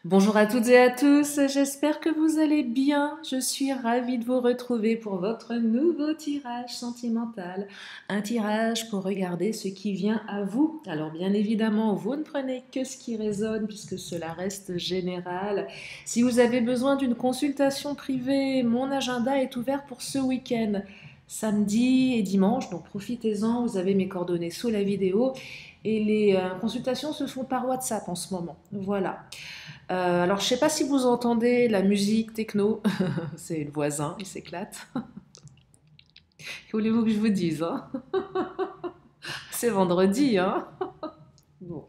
Bonjour à toutes et à tous, j'espère que vous allez bien. Je suis ravie de vous retrouver pour votre nouveau tirage sentimental. Un tirage pour regarder ce qui vient à vous. Alors bien évidemment, vous ne prenez que ce qui résonne puisque cela reste général. Si vous avez besoin d'une consultation privée, mon agenda est ouvert pour ce week-end. Samedi et dimanche, donc profitez-en, vous avez mes coordonnées sous la vidéo et les consultations se font par WhatsApp en ce moment. Voilà. Alors, je ne sais pas si vous entendez la musique techno. C'est le voisin, il s'éclate. Que voulez-vous que je vous dise, hein? C'est vendredi, hein? Bon.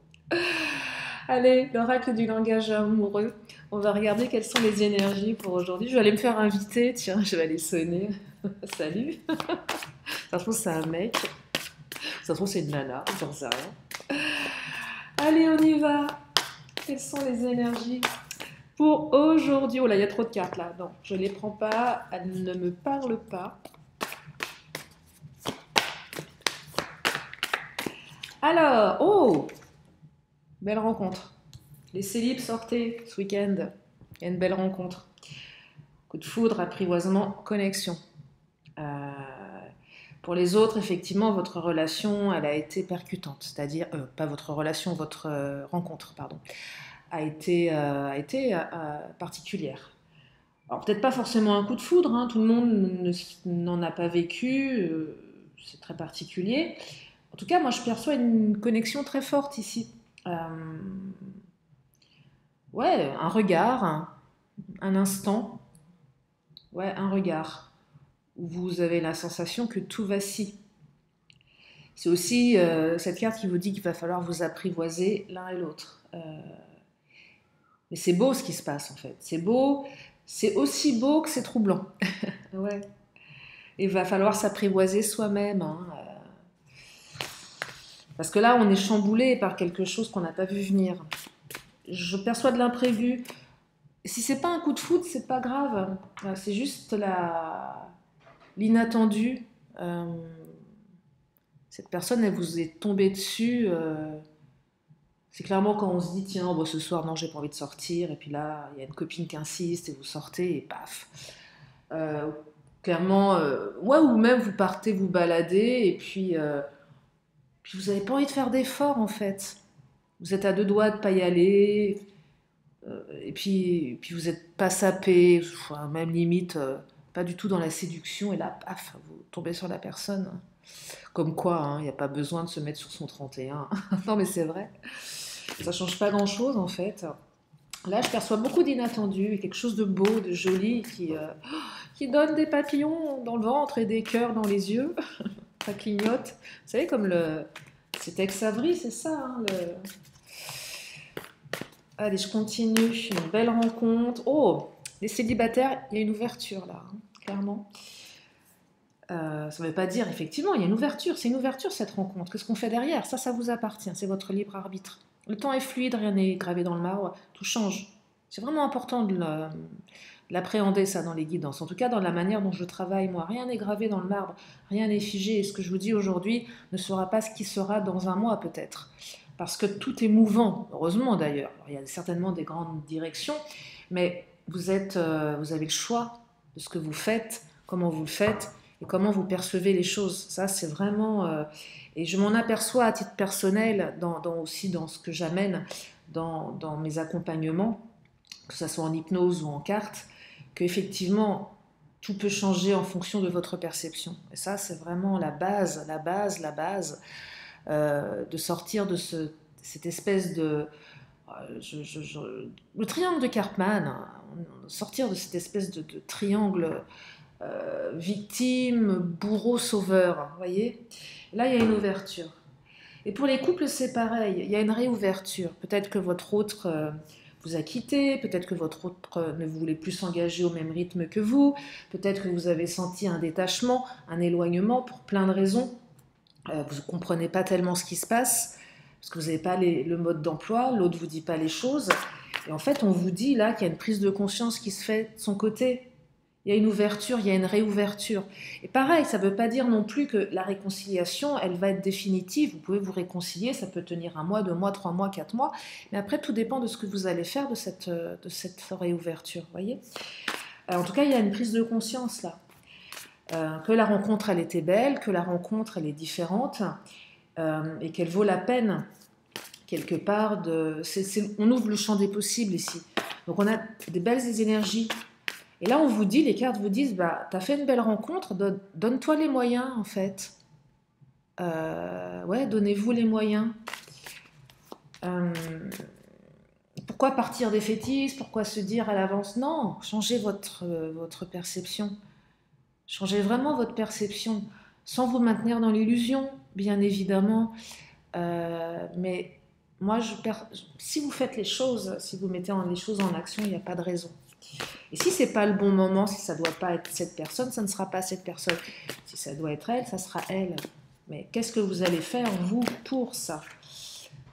Allez, l'oracle du langage amoureux. On va regarder quelles sont les énergies pour aujourd'hui. Je vais aller me faire inviter. Tiens, je vais aller sonner. Salut. Ça se trouve, c'est un mec. Ça se trouve, c'est une nana. J'en sais rien. Allez, on y va. Quelles sont les énergies pour aujourd'hui? Oh là, il y a trop de cartes là. Non, je ne les prends pas. Elles ne me parlent pas. Alors, oh, belle rencontre. Les célibes, sortez ce week-end. Il y a une belle rencontre. Coup de foudre, apprivoisement, connexion. Euh, pour les autres, effectivement, votre relation, elle a été percutante. C'est-à-dire, pas votre relation, votre rencontre, pardon, a été particulière. Alors peut-être pas forcément un coup de foudre, hein, tout le monde n'en a pas vécu, c'est très particulier. En tout cas, moi je perçois une connexion très forte ici. Euh, ouais, un regard, un instant, ouais, un regard, où vous avez la sensation que tout vacille. C'est aussi cette carte qui vous dit qu'il va falloir vous apprivoiser l'un et l'autre. Mais c'est beau ce qui se passe en fait. C'est beau, c'est aussi beau que c'est troublant. Ouais. Il va falloir s'apprivoiser soi-même, hein. Parce que là, on est chamboulé par quelque chose qu'on n'a pas vu venir. Je perçois de l'imprévu. Si c'est pas un coup de foudre, c'est pas grave. C'est juste l'inattendu. Euh, cette personne, elle vous est tombée dessus. C'est clairement quand on se dit, tiens, bon, ce soir, non, j'ai pas envie de sortir. Et puis là, il y a une copine qui insiste et vous sortez et paf. Euh, clairement, ouais, ou même vous partez vous balader et puis vous n'avez pas envie de faire d'efforts en fait. Vous êtes à deux doigts de pas y aller, et puis vous n'êtes pas sapé, enfin, même limite, pas du tout dans la séduction, et là, paf, vous tombez sur la personne. Comme quoi, hein, il n'y a pas besoin de se mettre sur son 31. Non mais c'est vrai, ça change pas grand-chose en fait. Là, je perçois beaucoup d'inattendus, quelque chose de beau, de joli, qui donne des papillons dans le ventre et des cœurs dans les yeux. Ça clignote. Vous savez, comme le... C'est Tex Avery, c'est ça, hein, le... Allez, je continue. Une belle rencontre. Oh, les célibataires, il y a une ouverture là, hein, clairement. Ça ne veut pas dire, effectivement, il y a une ouverture. C'est une ouverture cette rencontre. Qu'est-ce qu'on fait derrière? Ça vous appartient. C'est votre libre arbitre. Le temps est fluide, rien n'est gravé dans le marbre. Tout change. C'est vraiment important de l'appréhender ça dans les guidances. En tout cas, dans la manière dont je travaille, moi, rien n'est gravé dans le marbre, rien n'est figé. Et ce que je vous dis aujourd'hui ne sera pas ce qui sera dans un mois peut-être. Parce que tout est mouvant, heureusement d'ailleurs. Alors, il y a certainement des grandes directions, mais vous avez le choix de ce que vous faites, comment vous le faites et comment vous percevez les choses. Ça, c'est vraiment... et je m'en aperçois à titre personnel, aussi dans ce que j'amène dans mes accompagnements, que ce soit en hypnose ou en carte, qu'effectivement, tout peut changer en fonction de votre perception. Et ça, c'est vraiment la base, la base, la base, de sortir de cette espèce de... le triangle de Karpman, hein, sortir de cette espèce de triangle victime, bourreau, sauveur, vous voyez. Là, il y a une ouverture. Et pour les couples, c'est pareil, il y a une réouverture. Peut-être que votre autre vous a quitté, peut-être que votre autre ne voulait plus s'engager au même rythme que vous, peut-être que vous avez senti un détachement, un éloignement pour plein de raisons. Vous ne comprenez pas tellement ce qui se passe, parce que vous n'avez pas le mode d'emploi, l'autre ne vous dit pas les choses. Et en fait, on vous dit là qu'il y a une prise de conscience qui se fait de son côté. Il y a une ouverture, il y a une réouverture. Et pareil, ça ne veut pas dire non plus que la réconciliation, elle va être définitive. Vous pouvez vous réconcilier, ça peut tenir 1 mois, 2 mois, 3 mois, 4 mois. Mais après, tout dépend de ce que vous allez faire de cette réouverture. Voyez. En tout cas, il y a une prise de conscience là. Que la rencontre, elle était belle, que la rencontre, elle est différente, et qu'elle vaut la peine, quelque part, on ouvre le champ des possibles ici. Donc on a des belles énergies. Et là, on vous dit, les cartes vous disent, bah, t'as fait une belle rencontre, donne-toi les moyens, en fait. Ouais, donnez-vous les moyens. Pourquoi partir défaitiste? Pourquoi se dire à l'avance? Non, changez votre perception. Changez vraiment votre perception, sans vous maintenir dans l'illusion, bien évidemment. Mais moi, si vous faites les choses, si vous mettez les choses en action, il n'y a pas de raison. Et si c'est pas le bon moment, si ça doit pas être cette personne, ça ne sera pas cette personne. Si ça doit être elle, ça sera elle. Mais qu'est-ce que vous allez faire, vous, pour ça?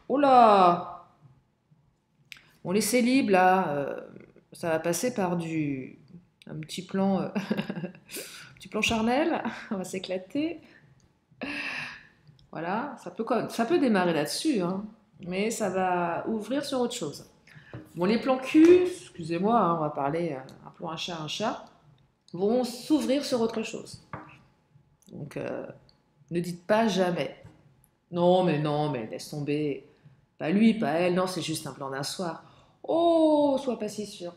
Oh là! Bon, les célibes, là, ça va passer par un petit plan, petit plan charnel. On va s'éclater. Voilà, ça peut démarrer là-dessus, hein, mais ça va ouvrir sur autre chose. Bon, les plans cul, excusez-moi, hein, on va parler appelons un chat, vont s'ouvrir sur autre chose. Donc, ne dites pas jamais. Non, mais laisse tomber. Pas lui, pas elle, non, c'est juste un plan d'un soir. Oh, sois pas si sûr.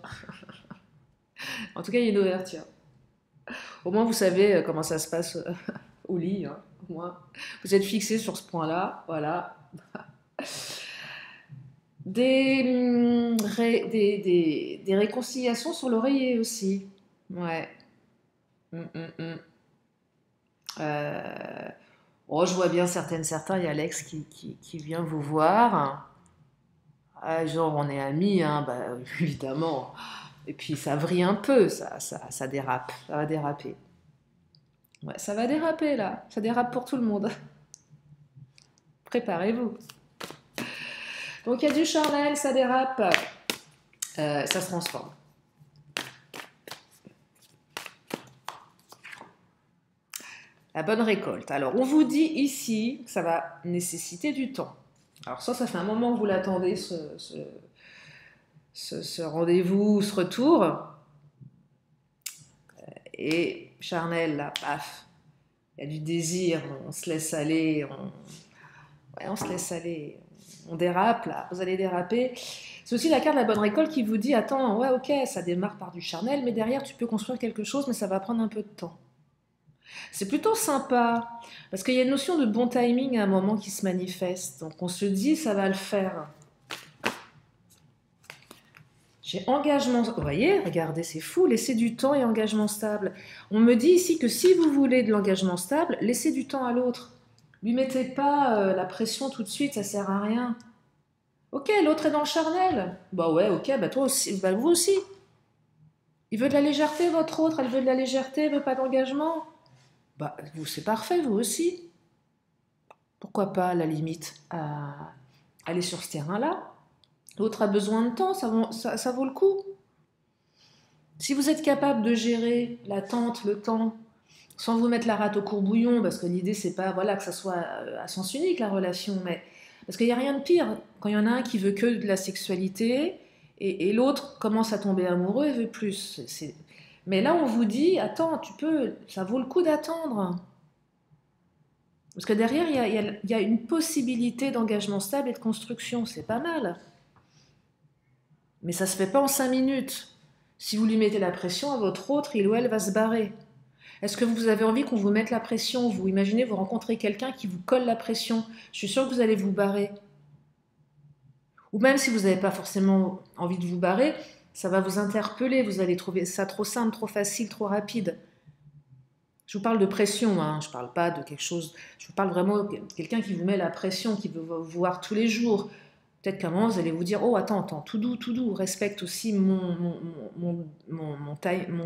En tout cas, il y a une ouverture. Au moins, vous savez comment ça se passe au lit. Hein. Au moins, vous êtes fixé sur ce point-là. Voilà. Des réconciliations sur l'oreiller aussi. Ouais. Hum, hum, hum. Euh, Oh, je vois bien certains, il y a Alex qui vient vous voir. Ah, genre, on est amis, hein, bah, évidemment. Et puis ça vrille un peu, ça dérape, ça va déraper. Ouais, ça va déraper là, ça dérape pour tout le monde. Préparez-vous. Donc il y a du charnel, ça dérape, ça se transforme. La bonne récolte. Alors on vous dit ici que ça va nécessiter du temps. Alors ça fait un moment que vous l'attendez, ce rendez-vous, ce retour. Et charnel, là, paf, il y a du désir, on se laisse aller, on se laisse aller, on dérape, là, vous allez déraper. C'est aussi la carte de la bonne récolte qui vous dit, attends, ouais, ok, ça démarre par du charnel, mais derrière, tu peux construire quelque chose, mais ça va prendre un peu de temps. C'est plutôt sympa, parce qu'il y a une notion de bon timing à un moment qui se manifeste. Donc on se dit, ça va le faire. J'ai engagement, vous voyez, regardez, c'est fou, laissez du temps et engagement stable. On me dit ici que si vous voulez de l'engagement stable, laissez du temps à l'autre. Lui mettez pas la pression tout de suite, ça sert à rien. Ok, l'autre est dans le charnel. Bah ouais, ok, bah toi aussi, bah vous aussi. Il veut de la légèreté, votre autre, elle veut de la légèreté, elle veut pas d'engagement. Bah vous, c'est parfait, vous aussi. Pourquoi pas, à la limite, aller sur ce terrain-là. L'autre a besoin de temps, ça vaut le coup. Si vous êtes capable de gérer l'attente, le temps, sans vous mettre la rate au courbouillon, parce que l'idée c'est pas voilà que ça soit à sens unique la relation, mais parce qu'il n'y a rien de pire quand il y en a un qui veut que de la sexualité et l'autre commence à tomber amoureux et veut plus. Mais là on vous dit attends, ça vaut le coup d'attendre. Parce que derrière il y a une possibilité d'engagement stable et de construction, c'est pas mal. Mais ça se fait pas en 5 minutes. Si vous lui mettez la pression à votre autre, il ou elle va se barrer. Est-ce que vous avez envie qu'on vous mette la pression? Vous imaginez, vous rencontrez quelqu'un qui vous colle la pression. Je suis sûre que vous allez vous barrer. Ou même si vous n'avez pas forcément envie de vous barrer, ça va vous interpeller. Vous allez trouver ça trop simple, trop facile, trop rapide. Je vous parle de pression, hein. Je ne parle pas de quelque chose... Je vous parle vraiment de quelqu'un qui vous met la pression, qui veut vous voir tous les jours. Peut-être qu'à un moment, vous allez vous dire « Oh, attends, tout doux, respecte aussi mon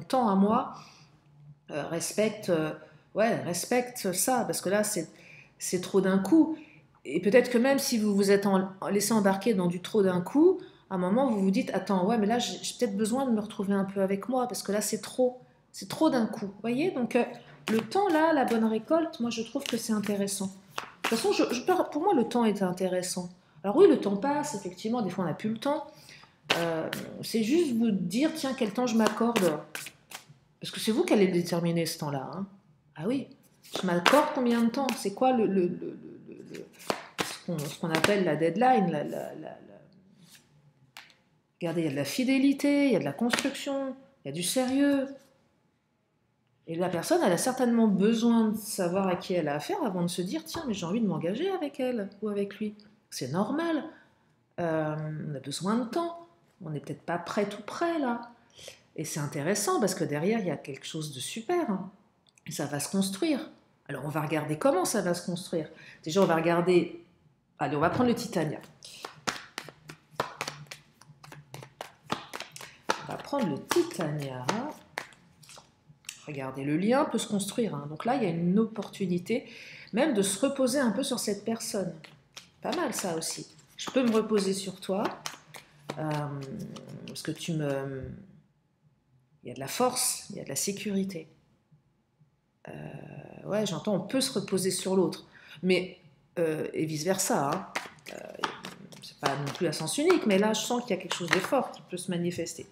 temps à moi. Respecte ça, parce que là, c'est trop d'un coup. » Et peut-être que même si vous vous êtes laissé embarquer dans du trop d'un coup, à un moment, vous vous dites « Attends, ouais, mais là, j'ai peut-être besoin de me retrouver un peu avec moi, parce que là, c'est trop. C'est trop d'un coup, vous voyez? Donc, le temps, là, la bonne récolte, moi, je trouve que c'est intéressant. De toute façon, pour moi, le temps est intéressant. Alors oui, le temps passe, effectivement, des fois, on n'a plus le temps. C'est juste vous dire, tiens, quel temps je m'accorde. Parce que c'est vous qui allez déterminer ce temps-là. Hein. Ah oui, je m'accorde combien de temps? C'est quoi ce qu'on appelle la deadline? Regardez, il y a de la fidélité, il y a de la construction, il y a du sérieux. Et la personne, elle a certainement besoin de savoir à qui elle a affaire avant de se dire, tiens, mais j'ai envie de m'engager avec elle ou avec lui. C'est normal. On a besoin de temps. On n'est peut-être pas prêt tout près là. Et c'est intéressant parce que derrière, il y a quelque chose de super. Hein. Et ça va se construire. Alors, on va regarder comment ça va se construire. Déjà, on va regarder... Allez, on va prendre le Titania. On va prendre le Titania. Regardez, le lien peut se construire. Hein. Donc là, il y a une opportunité même de se reposer un peu sur cette personne. Pas mal ça aussi. Je peux me reposer sur toi parce que tu me... Il y a de la force, il y a de la sécurité. Ouais, j'entends, on peut se reposer sur l'autre. Mais, et vice-versa. Hein. C'est pas non plus à sens unique, mais là, je sens qu'il y a quelque chose de fort qui peut se manifester.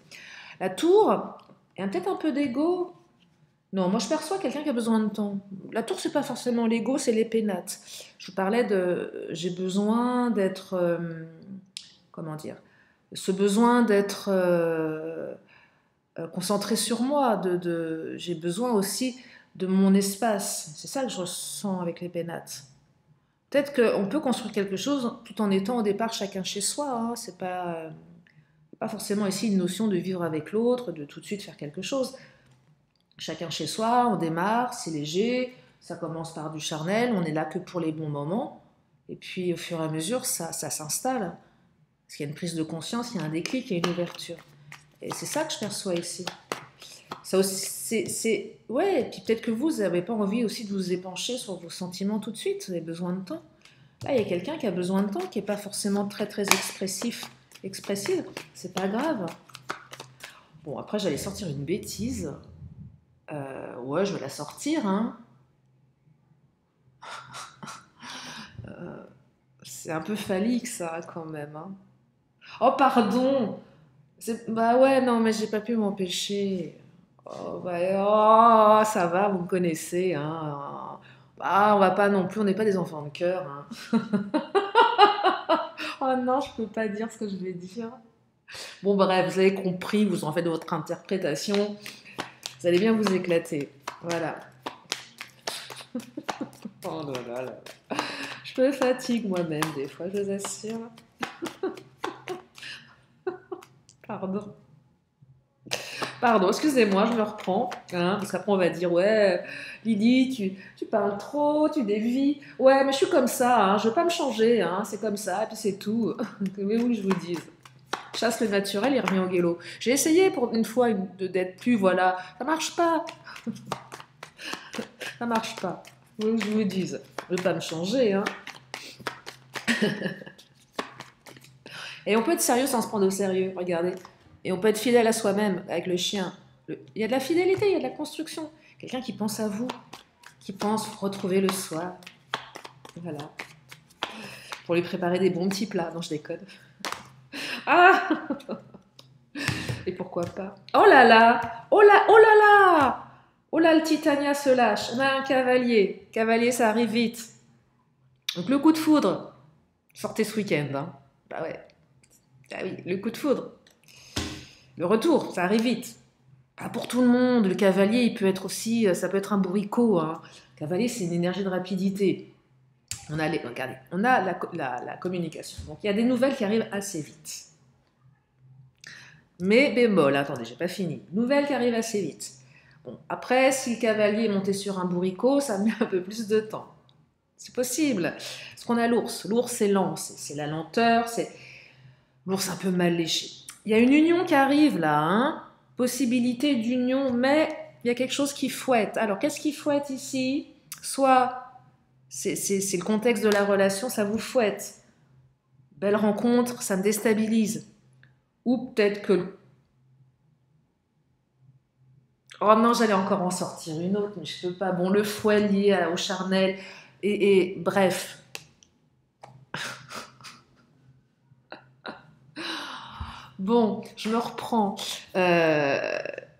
La tour, il y a peut-être un peu d'ego. Non, moi je perçois quelqu'un qui a besoin de temps. La tour, c'est pas forcément l'ego, c'est les pénates. Je vous parlais de... J'ai besoin d'être... comment dire? Ce besoin d'être concentré sur moi. J'ai besoin aussi de mon espace. C'est ça que je ressens avec les pénates. Peut-être qu'on peut construire quelque chose tout en étant au départ chacun chez soi. Hein. C'est pas forcément ici une notion de vivre avec l'autre, de tout de suite faire quelque chose. Chacun chez soi, on démarre, c'est léger, ça commence par du charnel, on n'est là que pour les bons moments, et puis au fur et à mesure, ça s'installe. Parce qu'il y a une prise de conscience, il y a un déclic, il y a une ouverture. Et c'est ça que je perçois ici. Ça aussi, ouais, et puis peut-être que vous n'avez pas envie aussi de vous épancher sur vos sentiments tout de suite, vous avez besoin de temps. Là, il y a quelqu'un qui a besoin de temps, qui n'est pas forcément très très expressive, c'est pas grave. Bon, après, j'allais sortir une bêtise. Ouais, je vais la sortir, hein. C'est un peu phallique, ça, quand même. Hein. Oh, pardon! Bah ouais, non, mais j'ai pas pu m'empêcher. Oh, bah, oh, ça va, vous me connaissez, hein. Ah, on va pas non plus, on n'est pas des enfants de cœur, hein. Oh non, je peux pas dire ce que je vais dire. Bon, bref, vous avez compris, vous en faites de votre interprétation. Vous allez bien vous éclater. Voilà. Oh là là là. Je me fatigue moi-même des fois, je vous assure. Pardon. Pardon, excusez-moi, je me reprends. Hein, parce qu'après, on va dire, ouais, Lydie, tu parles trop, tu dévies. Ouais, mais je suis comme ça, hein, je veux pas me changer, hein, c'est comme ça, et puis c'est tout. Mais oui, je vous dis. Chasse le naturel, il revient au guélo. J'ai essayé pour une fois d'être plus, voilà. Ça marche pas. Ça marche pas. Vous que je vous dise. Je veux pas me changer, hein. Et on peut être sérieux sans se prendre au sérieux, regardez. Et on peut être fidèle à soi-même avec le chien. Il y a de la fidélité, il y a de la construction. Quelqu'un qui pense à vous, qui pense retrouver le soi. Voilà. Pour lui préparer des bons petits plats. Non, je déconne. Ah! Et pourquoi pas? Oh là là! Oh là, oh là là! Oh là, le Titania se lâche. On a un cavalier. Cavalier, ça arrive vite. Donc le coup de foudre. Sortez ce week-end. Hein. Bah ouais. Ah oui, le coup de foudre. Le retour, ça arrive vite. Pas pour tout le monde. Le cavalier, il peut être aussi, ça peut être un bourricot. Hein. Le cavalier, c'est une énergie de rapidité. Regardez, on a la communication. Donc il y a des nouvelles qui arrivent assez vite. Mais bémol, attendez, j'ai pas fini. Nouvelles qui arrivent assez vite. Bon, après, si le cavalier est monté sur un bourricot, ça met un peu plus de temps. C'est possible. Parce qu'on a l'ours. L'ours, c'est lent, c'est la lenteur, c'est l'ours un peu mal léché. Il y a une union qui arrive là, hein. Possibilité d'union, mais il y a quelque chose qui fouette. Alors, qu'est-ce qui fouette ici? Soit c'est le contexte de la relation, ça vous fouette. Belle rencontre, ça me déstabilise. Ou peut-être que Oh non, j'allais encore en sortir une autre, mais je peux pas. Bon, le fouet lié au charnel. Et bref. Bon, je me reprends. Euh,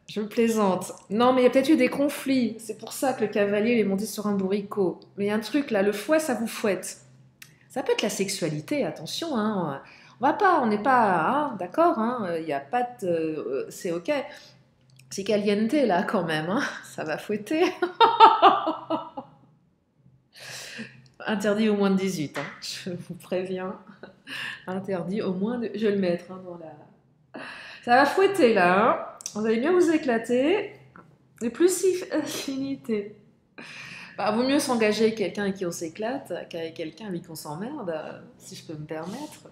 je plaisante. Non, mais il y a peut-être eu des conflits. C'est pour ça que le cavalier est monté sur un bourricot. Mais il y a un truc là, le fouet, ça vous fouette. Ça peut être la sexualité, attention. Hein. On va pas, on n'est pas, hein, d'accord. Il n'y a pas de, c'est ok. C'est caliente là quand même. Hein. Ça va fouetter. Interdit au moins de 18. Hein. Je vous préviens. Interdit au moins de. Je vais le mettre hein, dans la. Ça va fouetter là. Hein. Vous allez bien vous éclater. Et plus si affinité. Bah, vaut mieux s'engager avec quelqu'un avec qui on s'éclate qu'avec quelqu'un avec qui on s'emmerde, si je peux me permettre.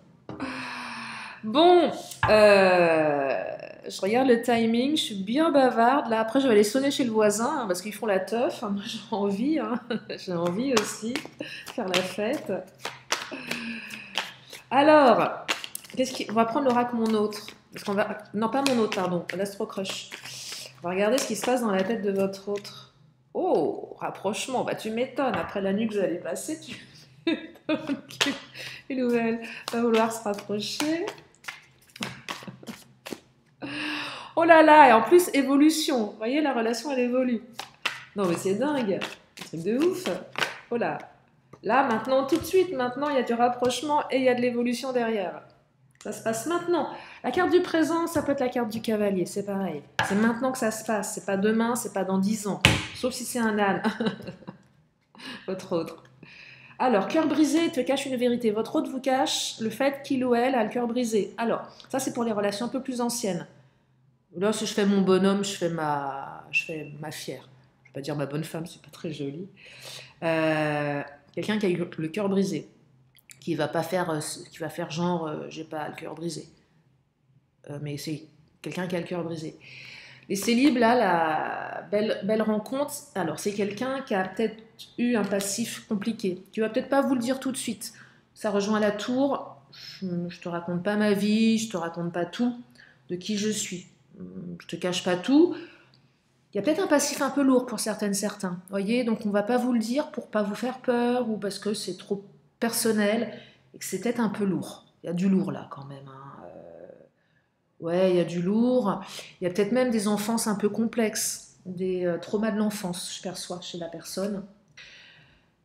Bon, je regarde le timing, je suis bien bavarde. Là, après, je vais aller sonner chez le voisin hein, parce qu'ils font la teuf. Hein, moi, j'ai envie, hein. J'ai envie aussi de faire la fête. Alors, on va prendre l'oracle mon autre. Parce qu'on va... Non, pas mon autre, pardon, l'Astro Crush. On va regarder ce qui se passe dans la tête de votre autre. Oh, rapprochement, bah tu m'étonnes. Après la nuit que vous allez passer, tu m'étonnes qu'une nouvelle va vouloir se rapprocher. Oh là là, et en plus, évolution. Vous voyez, la relation, elle évolue. Non, mais c'est dingue. Un truc de ouf. Oh là. Là, maintenant, tout de suite, maintenant, il y a du rapprochement et il y a de l'évolution derrière. Ça se passe maintenant. La carte du présent, ça peut être la carte du cavalier, c'est pareil. C'est maintenant que ça se passe. C'est pas demain, c'est pas dans 10 ans. Sauf si c'est un âne. Votre autre. Alors, cœur brisé te cache une vérité. Votre autre vous cache le fait qu'il ou elle a le cœur brisé. Alors, ça c'est pour les relations un peu plus anciennes. Là, si je fais mon bonhomme, je fais ma fière. Je vais pas dire ma bonne femme, c'est pas très joli. Quelqu'un qui a eu le cœur brisé, qui va faire genre, j'ai pas le cœur brisé. Mais c'est quelqu'un qui a le cœur brisé. Les célibes, là, la belle rencontre, alors c'est quelqu'un qui a peut-être eu un passif compliqué, qui va peut-être pas vous le dire tout de suite. Ça rejoint la tour, je te raconte pas ma vie, je te raconte pas tout de qui je suis. Je te cache pas tout. Il y a peut-être un passif un peu lourd pour certains. Voyez, donc on va pas vous le dire pour pas vous faire peur ou parce que c'est trop personnel et que c'est peut-être un peu lourd. Il y a du lourd là quand même. Hein. Ouais, il y a du lourd. Il y a peut-être même des enfances un peu complexes, des traumas de l'enfance, je perçois chez la personne.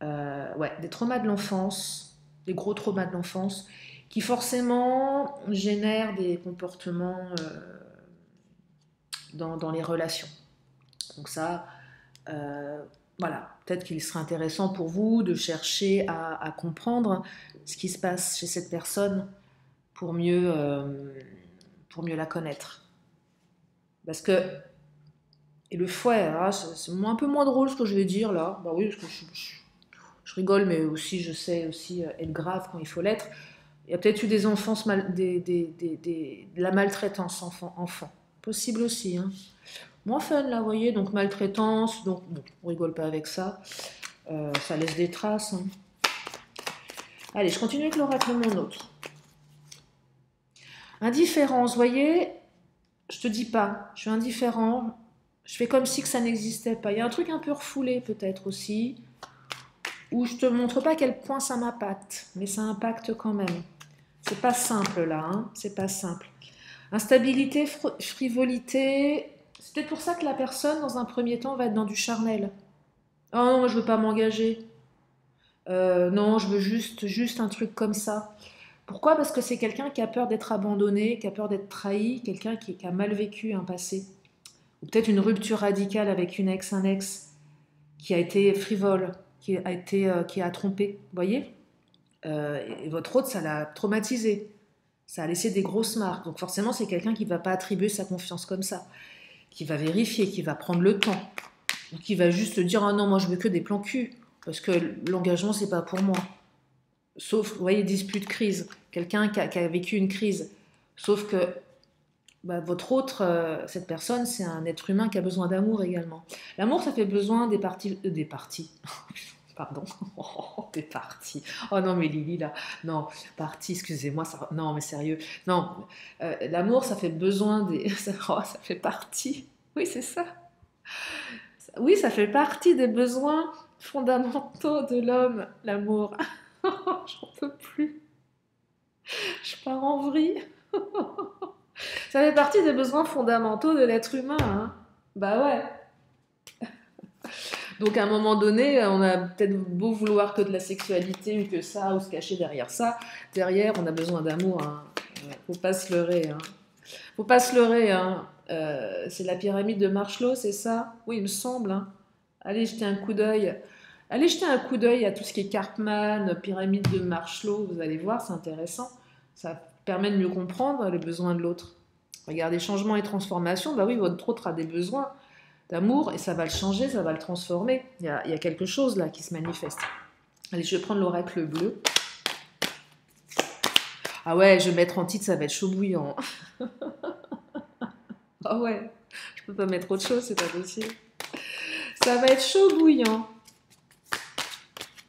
Ouais, des traumas de l'enfance, des gros traumas de l'enfance, qui forcément génèrent des comportements dans les relations. Donc ça, voilà, peut-être qu'il serait intéressant pour vous de chercher à comprendre ce qui se passe chez cette personne pour mieux la connaître. Parce que, et le fouet, hein, c'est un peu moins drôle ce que je vais dire là. Bah oui, parce que je rigole, mais aussi je sais aussi être grave quand il faut l'être. Il y a peut-être eu des enfances, de la maltraitance enfant. Possible aussi. Hein. Moins fun là, vous voyez, donc maltraitance, donc bon, on rigole pas avec ça. Ça laisse des traces. Hein. Allez, je continue avec l'oracle mon autre. Indifférence, vous voyez, je te dis pas, je suis indifférent, je fais comme si que ça n'existait pas. Il y a un truc un peu refoulé peut-être aussi, où je te montre pas à quel point ça m'impacte, mais ça impacte quand même. C'est pas simple là, hein, c'est pas simple. Instabilité, frivolité, c'est peut-être pour ça que la personne, dans un premier temps, va être dans du charnel. Oh non, moi je veux pas m'engager. Non, je veux juste un truc comme ça. Pourquoi? Parce que c'est quelqu'un qui a peur d'être abandonné, qui a peur d'être trahi, quelqu'un qui a mal vécu un passé. Ou peut-être une rupture radicale avec un ex, qui a été frivole, qui a trompé, vous voyez? Et votre autre, ça l'a traumatisé. Ça a laissé des grosses marques. Donc forcément, c'est quelqu'un qui ne va pas attribuer sa confiance comme ça, qui va vérifier, qui va prendre le temps, ou qui va juste dire ah non, moi je veux que des plans cul, parce que l'engagement c'est pas pour moi. Sauf, vous voyez, dispute, crise. Quelqu'un qui a vécu une crise. Sauf que bah, votre autre, cette personne, c'est un être humain qui a besoin d'amour également. L'amour, ça fait besoin des parties. Des parties. Pardon. Oh, des parties. Oh non, mais Lily, là. Non, parties, excusez-moi. Ça... Non, mais sérieux. Non, l'amour, ça fait besoin des. Oh, ça fait partie. Oui, c'est ça. Oui, ça fait partie des besoins fondamentaux de l'homme, l'amour. J'en peux plus. Je pars en vrille. Ça fait partie des besoins fondamentaux de l'être humain, hein. Bah ouais. Donc à un moment donné, on a peut-être beau vouloir que de la sexualité ou que ça, ou se cacher derrière ça. Derrière, on a besoin d'amour, hein. Faut pas se leurrer, hein. Faut pas se leurrer, hein. C'est la pyramide de Maslow, c'est ça? Oui, il me semble, hein. Allez jeter un coup d'œil. Allez jeter un coup d'œil à tout ce qui est Karpman, pyramide de Maslow, vous allez voir, c'est intéressant. Ça permet de mieux comprendre les besoins de l'autre. Regardez, changement et transformation, bah oui, votre autre a des besoins d'amour et ça va le changer, ça va le transformer. Il y a quelque chose là qui se manifeste. Allez, je vais prendre l'oracle bleu. Ah ouais, je vais mettre en titre, ça va être chaud bouillant. Ah ouais, je peux pas mettre autre chose, c'est pas possible. Ça va être chaud bouillant.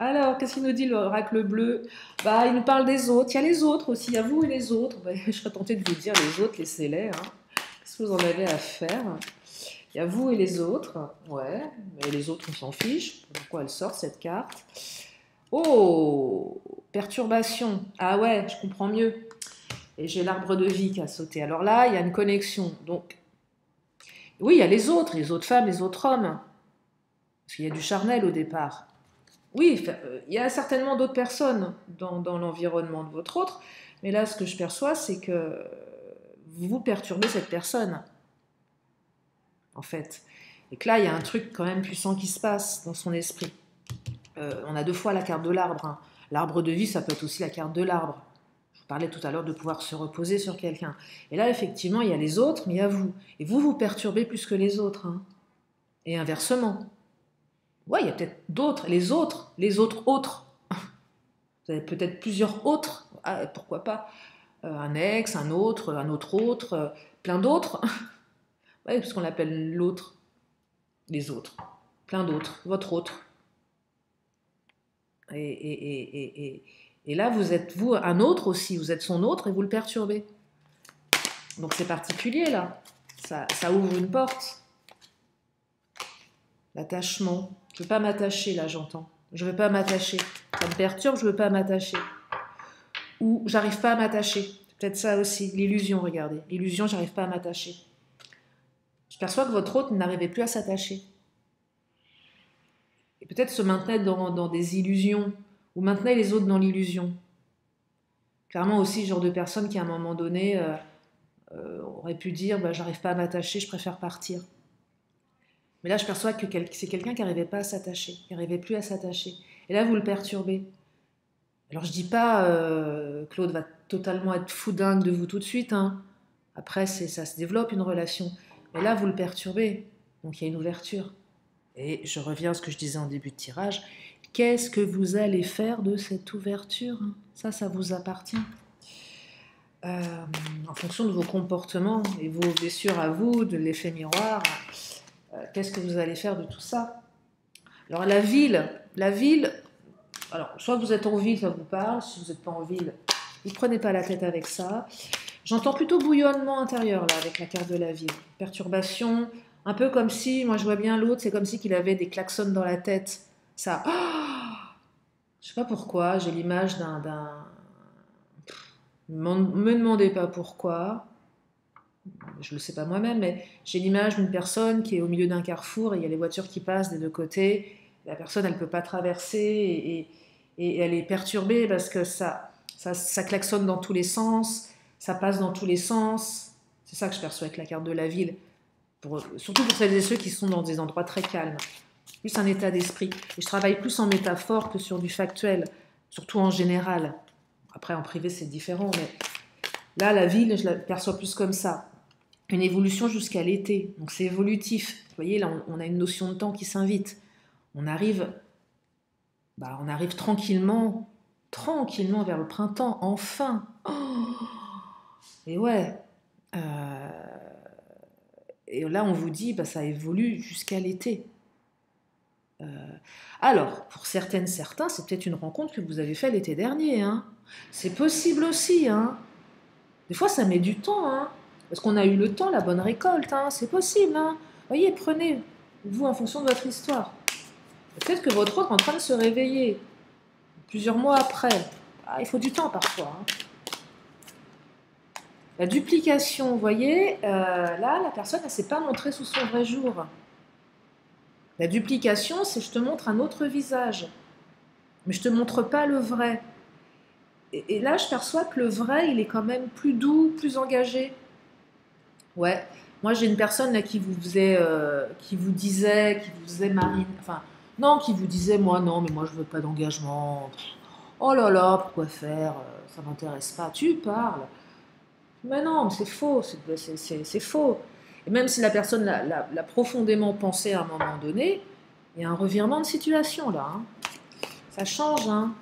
Alors, qu'est-ce qu'il nous dit l'oracle bleu? Bah, il nous parle des autres. Il y a les autres aussi, il y a vous et les autres. Bah, je serais tentée de vous dire les autres, laissez-les, hein. Qu'est-ce que vous en avez à faire? Il y a vous et les autres. Ouais, mais les autres, on s'en fiche. Pourquoi elle sort cette carte? Oh, perturbation. Ah ouais, je comprends mieux. Et j'ai l'arbre de vie qui a sauté. Alors là, il y a une connexion. Donc, oui, il y a les autres femmes, les autres hommes. Parce qu'il y a du charnel au départ. Oui, il y a certainement d'autres personnes dans l'environnement de votre autre, mais là, ce que je perçois, c'est que vous perturbez cette personne, en fait. Et que là, il y a un truc quand même puissant qui se passe dans son esprit. On a deux fois la carte de l'arbre, hein. L'arbre de vie, ça peut être aussi la carte de l'arbre. Je vous parlais tout à l'heure de pouvoir se reposer sur quelqu'un. Et là, effectivement, il y a les autres, mais il y a vous. Et vous, vous perturbez plus que les autres, hein. Et inversement. Ouais, il y a peut-être d'autres, les autres autres. Vous avez peut-être plusieurs autres, ah, pourquoi pas un ex, un autre, plein d'autres. Ouais, parce qu'on l'appelle l'autre, les autres, plein d'autres, votre autre. Et là, vous êtes vous un autre aussi, vous êtes son autre et vous le perturbez. Donc c'est particulier là, ça ouvre une porte. L'attachement. Je ne veux pas m'attacher là, j'entends. Je ne veux pas m'attacher. Ça me perturbe, je ne veux pas m'attacher. Ou j'arrive pas à m'attacher. Peut-être ça aussi, l'illusion, regardez. L'illusion, j'arrive pas à m'attacher. Je perçois que votre autre n'arrivait plus à s'attacher. Et peut-être se maintenait dans des illusions, ou maintenait les autres dans l'illusion. Clairement aussi, genre de personne qui à un moment donné aurait pu dire bah, j'arrive pas à m'attacher, je préfère partir. Mais là, je perçois que c'est quelqu'un qui n'arrivait pas à s'attacher, qui n'arrivait plus à s'attacher. Et là, vous le perturbez. Alors, je dis pas Claude va totalement être fou dingue de vous tout de suite, hein. Après, ça se développe une relation. Mais là, vous le perturbez. Donc, il y a une ouverture. Et je reviens à ce que je disais en début de tirage. Qu'est-ce que vous allez faire de cette ouverture? Ça vous appartient. En fonction de vos comportements et vos blessures à vous, de l'effet miroir, qu'est-ce que vous allez faire de tout ça? Alors la ville, alors soit vous êtes en ville, ça vous parle, si vous n'êtes pas en ville, ne prenez pas la tête avec ça. J'entends plutôt bouillonnement intérieur là, avec la carte de la ville. Perturbation, un peu comme si, moi je vois bien l'autre, c'est comme si qu'il avait des klaxons dans la tête. Ça, je sais pas pourquoi, j'ai l'image me demandez pas pourquoi, je le sais pas moi-même, mais j'ai l'image d'une personne qui est au milieu d'un carrefour et il y a les voitures qui passent des deux côtés. La personne, elle peut pas traverser et elle est perturbée parce que ça klaxonne dans tous les sens, ça passe dans tous les sens. C'est ça que je perçois avec la carte de la ville. Surtout pour celles et ceux qui sont dans des endroits très calmes. Plus un état d'esprit. Et je travaille plus en métaphore que sur du factuel, surtout en général. Après, en privé, c'est différent, mais là, la ville, je la perçois plus comme ça. Une évolution jusqu'à l'été. Donc, c'est évolutif. Vous voyez, là, on a une notion de temps qui s'invite. On arrive tranquillement vers le printemps, enfin. Oh, et ouais. Et là, on vous dit, bah, ça évolue jusqu'à l'été. Alors, pour certains, c'est peut-être une rencontre que vous avez faite l'été dernier, hein. C'est possible aussi, hein. Des fois, ça met du temps, hein. Parce qu'on a eu le temps, la bonne récolte, hein. C'est possible, hein. Voyez, vous en fonction de votre histoire. Peut-être que votre autre est en train de se réveiller plusieurs mois après. Ah, il faut du temps parfois. Hein. La duplication, vous voyez, là, la personne, elle ne s'est pas montrée sous son vrai jour. La duplication, c'est je te montre un autre visage, mais je ne te montre pas le vrai. Et là, je perçois que le vrai, il est quand même plus doux, plus engagé. Ouais, moi j'ai une personne là qui vous disait Marine, enfin, non, qui vous disait, moi non, mais moi je veux pas d'engagement. Oh là là, pourquoi faire? Ça m'intéresse pas. Tu parles. Mais non, mais c'est faux, c'est faux. Et même si la personne l'a profondément pensé à un moment donné, il y a un revirement de situation là. Hein. Ça change, hein.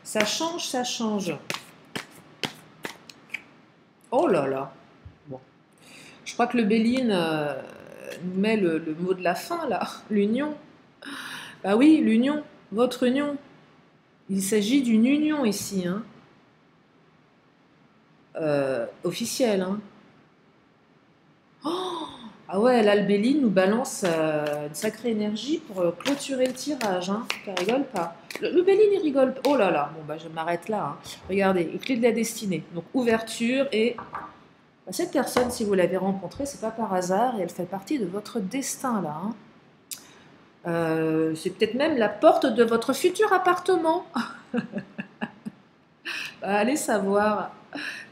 Ça change, ça change. Oh là là. Bon. Je crois que le Béline nous met le mot de la fin là, l'union. Bah oui, l'union, votre union. Il s'agit d'une union ici, hein. Officielle. Hein. Oh ah ouais, là, le Béline nous balance une sacrée énergie pour clôturer le tirage. Hein. Ça rigole pas. Le Béline, il rigole pas. Oh là là, bon, bah, je m'arrête là. Hein. Regardez, les clés de la destinée. Donc, ouverture et... Bah, cette personne, si vous l'avez rencontrée, c'est pas par hasard et elle fait partie de votre destin, là. Hein. C'est peut-être même la porte de votre futur appartement. Bah, allez savoir.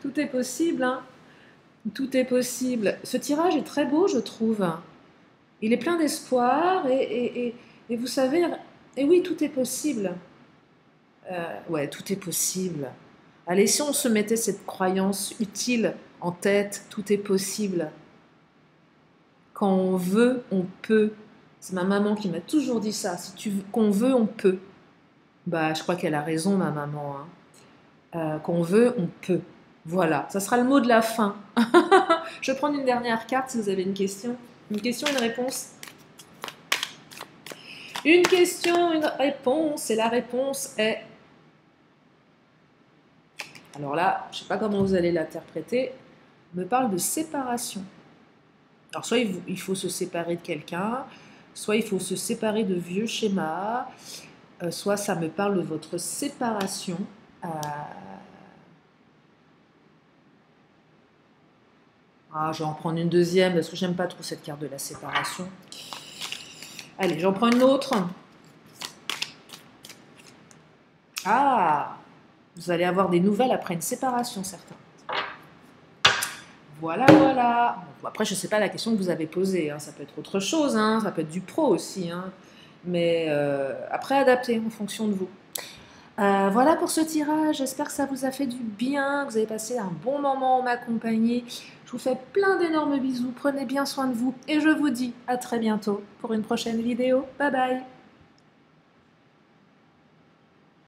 Tout est possible, hein. Tout est possible. Ce tirage est très beau, je trouve. Il est plein d'espoir et vous savez, et oui, tout est possible. Ouais, tout est possible. Allez, si on se mettait cette croyance utile en tête, tout est possible. Quand on veut, on peut. C'est ma maman qui m'a toujours dit ça. Si qu'on veut, on peut. Bah, je crois qu'elle a raison, ma maman. Hein. Quand on veut, on peut. Voilà, ça sera le mot de la fin. Je vais prendre une dernière carte si vous avez une question. Une question, une réponse. Une question, une réponse. Et la réponse est... Alors là, je ne sais pas comment vous allez l'interpréter. On me parle de séparation. Alors soit il faut se séparer de quelqu'un, soit il faut se séparer de vieux schémas, soit ça me parle de votre séparation. Je vais en prendre une deuxième parce que j'aime pas trop cette carte de la séparation. Allez, j'en prends une autre. Ah, vous allez avoir des nouvelles après une séparation, certains. Voilà, voilà. Bon, après, je ne sais pas la question que vous avez posée. Hein. Ça peut être autre chose, hein. Ça peut être du pro aussi. Hein. Mais après, adapté en fonction de vous. Voilà pour ce tirage. J'espère que ça vous a fait du bien, que vous avez passé un bon moment en ma compagnie. Je vous fais plein d'énormes bisous. Prenez bien soin de vous. Et je vous dis à très bientôt pour une prochaine vidéo. Bye bye.